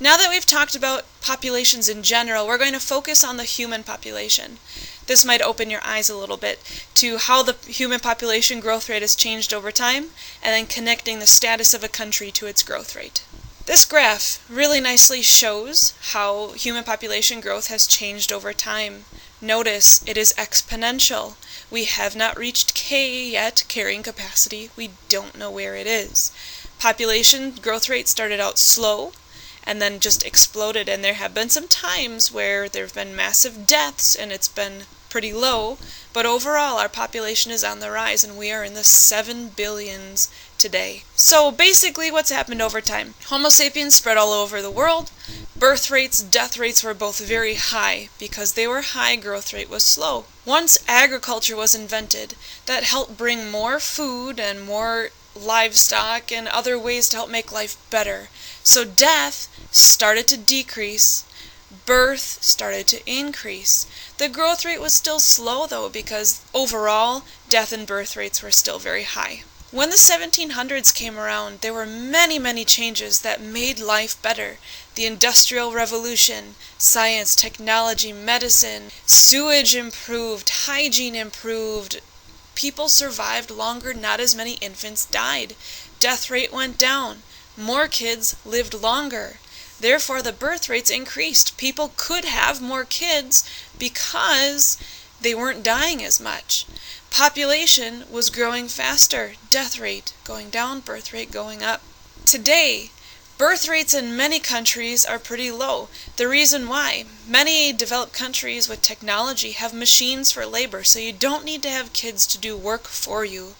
Now that we've talked about populations in general, we're going to focus on the human population. This might open your eyes a little bit to how the human population growth rate has changed over time, and then connecting the status of a country to its growth rate. This graph really nicely shows how human population growth has changed over time. Notice it is exponential. We have not reached K yet, carrying capacity. We don't know where it is. Population growth rate started out slow and then just exploded, and there have been some times where there have been massive deaths and it's been pretty low, but overall our population is on the rise and we are in the 7 billions today. So basically what's happened over time? Homo sapiens spread all over the world. Birth rates, death rates were both very high. Because they were high, growth rate was slow. Once agriculture was invented, that helped bring more food and more livestock and other ways to help make life better. So death started to decrease, birth started to increase. The growth rate was still slow though, because overall death and birth rates were still very high. When the 1700s came around, there were many changes that made life better. The Industrial Revolution, science, technology, medicine, sewage improved, hygiene improved, people survived longer, not as many infants died. Death rate went down. More kids lived longer. Therefore, the birth rates increased. People could have more kids because they weren't dying as much. Population was growing faster. Death rate going down, birth rate going up. Today, birth rates in many countries are pretty low. The reason why: many developed countries with technology have machines for labor, so you don't need to have kids to do work for you.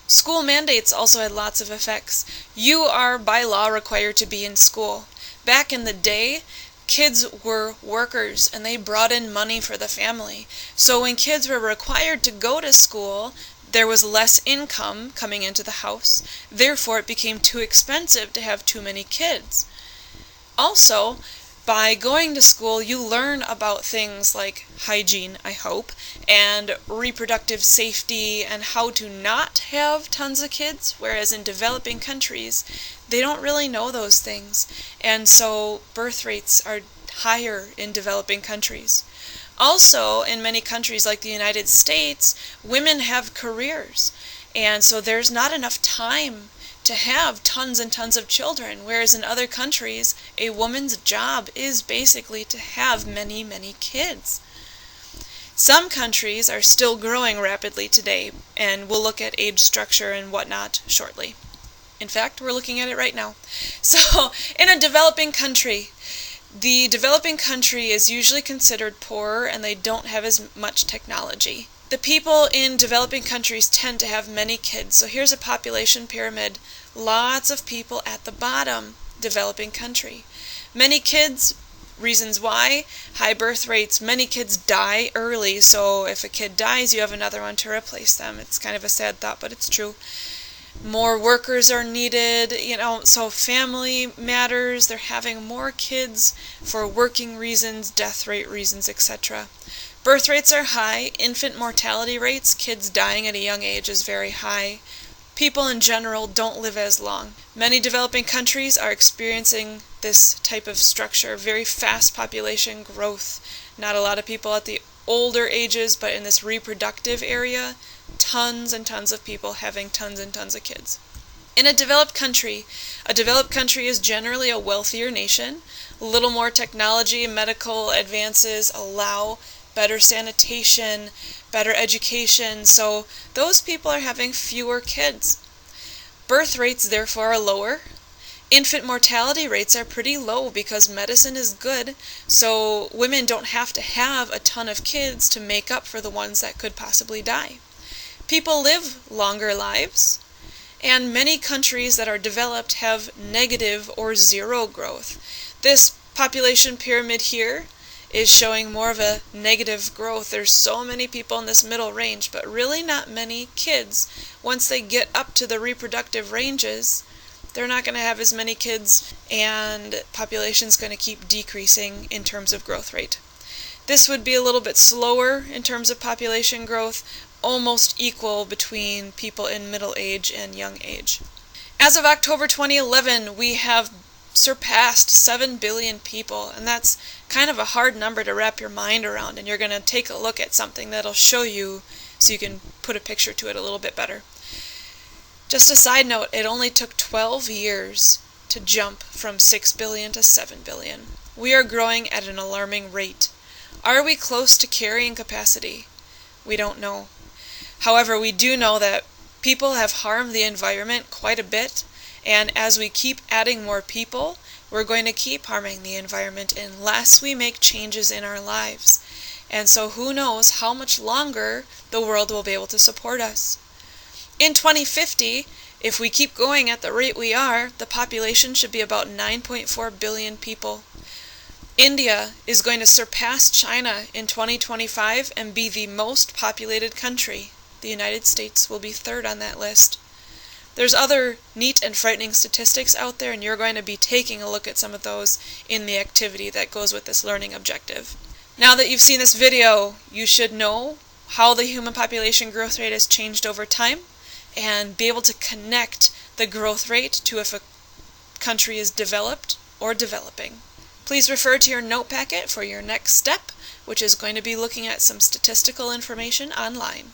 School mandates also had lots of effects. You are by law required to be in school. Back in the day, kids were workers and they brought in money for the family. So when kids were required to go to school, there was less income coming into the house. Therefore, it became too expensive to have too many kids. Also, by going to school, you learn about things like hygiene, I hope, and reproductive safety and how to not have tons of kids, whereas in developing countries, they don't really know those things. And so birth rates are higher in developing countries. Also, in many countries like the United States, women have careers, and so there's not enough time to have tons and tons of children, whereas in other countries, a woman's job is basically to have many kids. Some countries are still growing rapidly today, and we'll look at age structure and whatnot shortly. In fact, we're looking at it right now. So, in a developing country, the developing country is usually considered poorer and they don't have as much technology. The people in developing countries tend to have many kids. So here's a population pyramid. Lots of people at the bottom, developing country. Many kids, reasons why: high birth rates. Many kids die early, so if a kid dies, you have another one to replace them. It's kind of a sad thought, but it's true. More workers are needed, so family matters. They're having more kids for working reasons, death rate reasons, etc. Birth rates are high. Infant mortality rates, kids dying at a young age, is very high. People in general don't live as long. Many developing countries are experiencing this type of structure, very fast population growth. Not a lot of people at the older ages, but in this reproductive area, tons and tons of people having tons and tons of kids. In a developed country is generally a wealthier nation. A little more technology and medical advances allow better sanitation, better education, so those people are having fewer kids. Birth rates, therefore, are lower. Infant mortality rates are pretty low because medicine is good, so women don't have to have a ton of kids to make up for the ones that could possibly die. People live longer lives, and many countries that are developed have negative or zero growth. This population pyramid here is showing more of a negative growth. There's so many people in this middle range, but really not many kids. Once they get up to the reproductive ranges, they're not going to have as many kids, and population's going to keep decreasing in terms of growth rate. This would be a little bit slower in terms of population growth, almost equal between people in middle age and young age. As of October 2011, we have surpassed 7 billion people, and that's kind of a hard number to wrap your mind around, and you're going to take a look at something that'll show you so you can put a picture to it a little bit better. Just a side note, it only took 12 years to jump from 6 billion to 7 billion. We are growing at an alarming rate. Are we close to carrying capacity? We don't know. However, we do know that people have harmed the environment quite a bit, and as we keep adding more people, we're going to keep harming the environment unless we make changes in our lives. And so who knows how much longer the world will be able to support us. In 2050, if we keep going at the rate we are, the population should be about 9.4 billion people. India is going to surpass China in 2025 and be the most populated country. The United States will be third on that list. There's other neat and frightening statistics out there, and you're going to be taking a look at some of those in the activity that goes with this learning objective. Now that you've seen this video, you should know how the human population growth rate has changed over time and be able to connect the growth rate to if a country is developed or developing. Please refer to your note packet for your next step, which is going to be looking at some statistical information online.